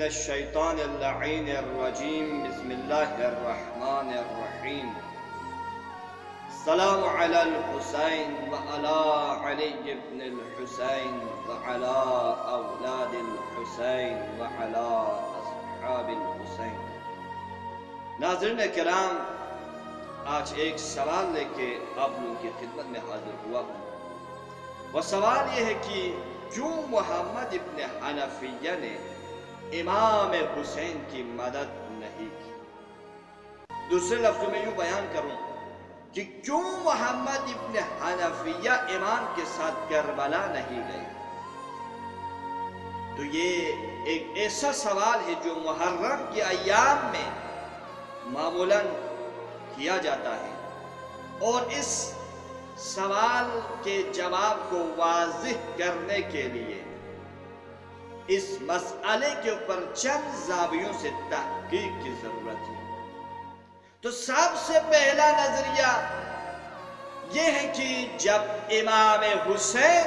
من الشيطان اللعين الرجيم. بسم الله الرحمن الرحيم. السلام على الحسين وعلى علي بن الحسين وعلى أولاد الحسين وعلى أصحاب الحسين. ناظرین کرام، آج ایک سوال لے کے آپ لوگوں کی خدمت میں حاضر ہوا ہوں. وہ سوال یہ ہے کہ کیوں محمد ابن حنفیہ نے امام حسین کی مدد نہیں کی؟ دوسرے لفظوں میں یوں بیان کروں کہ کیوں محمد ابن حنفیہ امام کے ساتھ کربلا نہیں گئے؟ تو یہ ایک ایسا سوال ہے جو محرم کے ایام میں معمولاً کیا جاتا ہے، اور اس سوال کے جواب کو واضح کرنے کے لیے اس مسئلے کے اوپر چند زاویوں سے تحقیق کی ضرورت ہے. تو سب سے پہلا نظریہ یہ ہے کہ جب امام حسین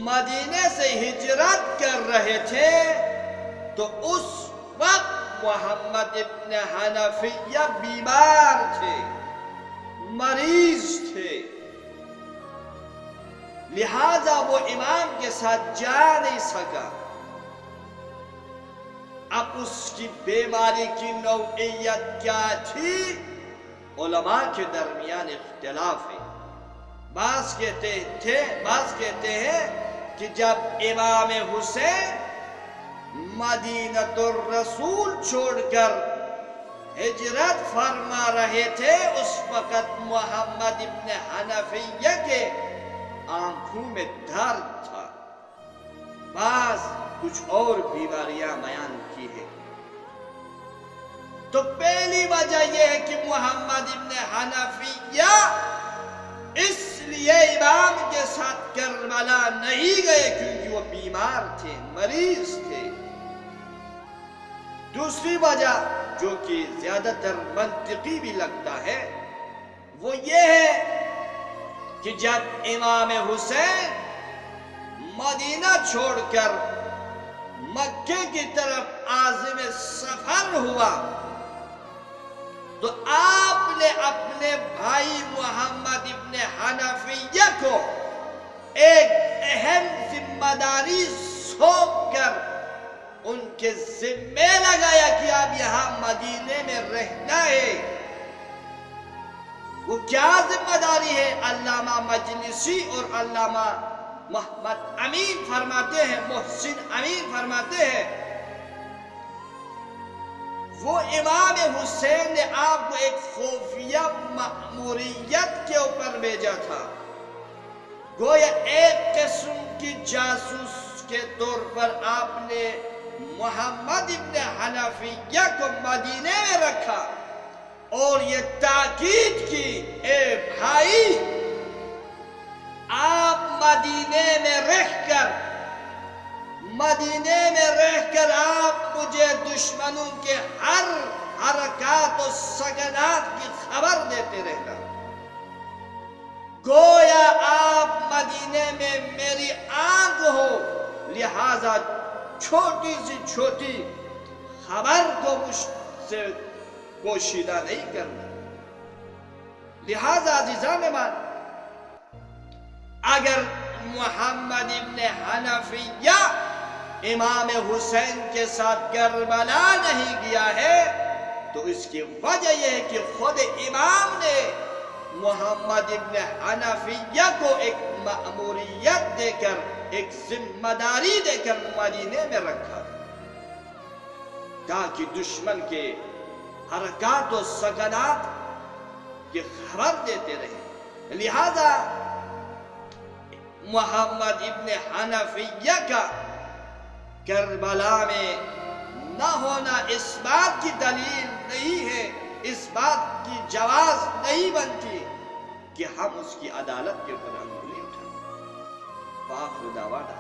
مدینے سے ہجرت کر رہے تھے تو اس وقت محمد ابن حنفیہ بیمار تھے، مریض تھے، لہذا وہ امام کے ساتھ جا نہیں سکا. اب اس کی بیماری کی نوعیت کیا تھی؟ علماء کے درمیان اختلاف ہے. بعض کہتے ہیں کہ جب امام حسین مدینہ الرسول چھوڑ کر ہجرت فرما رہے تھے اس وقت محمد ابن حنفیہ کے آنکھوں میں درد تھا. بعض کچھ اور بیماریاں بیان کی ہے. تو پہلی وجہ یہ ہے کہ محمد ابن حنفیہ اس لیے امام کے ساتھ کربلا نہیں گئے کیونکہ وہ بیمار تھے، مریض تھے. دوسری وجہ جو کہ زیادہ تر منطقی بھی لگتا ہے وہ یہ ہے کہ جب امام حسین مدینہ چھوڑ کر مکے کی طرف عازم سفر ہوا تو آپ نے اپنے بھائی محمد ابن حنفیہ کو ایک اہم ذمہ داری سونپ کر ان کے ذمے لگایا کہ آپ یہاں مدینے میں رہنا ہے. وہ کیا ذمہ داری ہے؟ علامہ مجلسی اور علامہ محمد امین فرماتے ہیں، محسن امین فرماتے ہیں، وہ امام حسین نے آپ کو ایک خفیہ مأموریت کے اوپر بھیجا تھا. گویا ایک قسم کی جاسوس کے طور پر آپ نے محمد ابن حنفیہ کو مدینے میں رکھا اور یہ تاکید کی، اے بھائی آپ مدینے میں رہ کر آپ مجھے دشمنوں کے ہر حرکات و سکنات کی خبر دیتے رہنا. گویا آپ مدینے میں میری آنکھ ہو، لہذا چھوٹی سی چھوٹی خبر کو مجھ سے پوشیدہ نہیں کرنا. لہذا عزیزان من، اگر محمد ابن حنفیہ امام حسین کے ساتھ کربلا نہیں گیا ہے تو اس کی وجہ یہ ہے کہ خود امام نے محمد ابن حنفیہ کو ایک مأموریت دے کر، ایک ذمہ داری دے کر مدینے میں رکھا تاکہ دشمن کے حرکات و سکنات کی خبر دیتے رہے. لہذا محمد ابن حنفیہ کا کربلا میں نہ ہونا اس بات کی دلیل نہیں ہے، اس بات کی جواز نہیں بنتی کہ ہم اس کی عدالت کے اوپر انگلی اٹھائیں. وآخر دعوانا